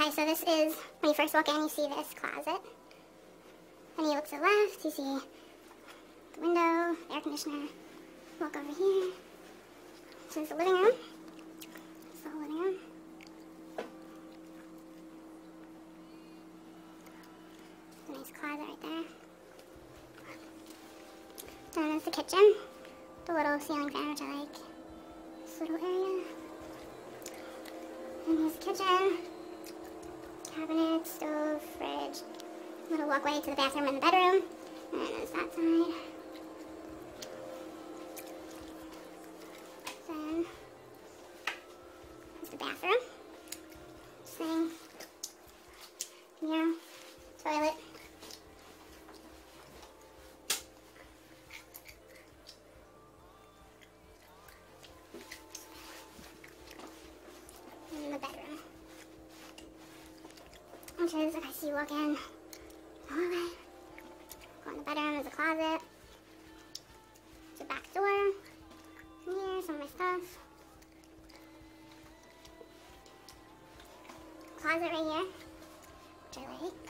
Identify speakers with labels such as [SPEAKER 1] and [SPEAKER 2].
[SPEAKER 1] Okay, so this is, when you first walk in, you see this closet. And you look to the left, you see the window, air conditioner. Walk over here. This is the living room. This is the whole living room. There's a nice closet right there. Then there's the kitchen. The little ceiling fan, which I like. This little area. And here's the kitchen. Cabinet, stove, fridge. Little walkway to the bathroom and the bedroom. And then there's that side. Then there's the bathroom. Sink. Mirror. Toilet. And the bedroom. Which is, if I see you walk in, the hallway. Go in the bedroom, there's a closet. There's a back door. Here, some of my stuff. Closet right here, which I like.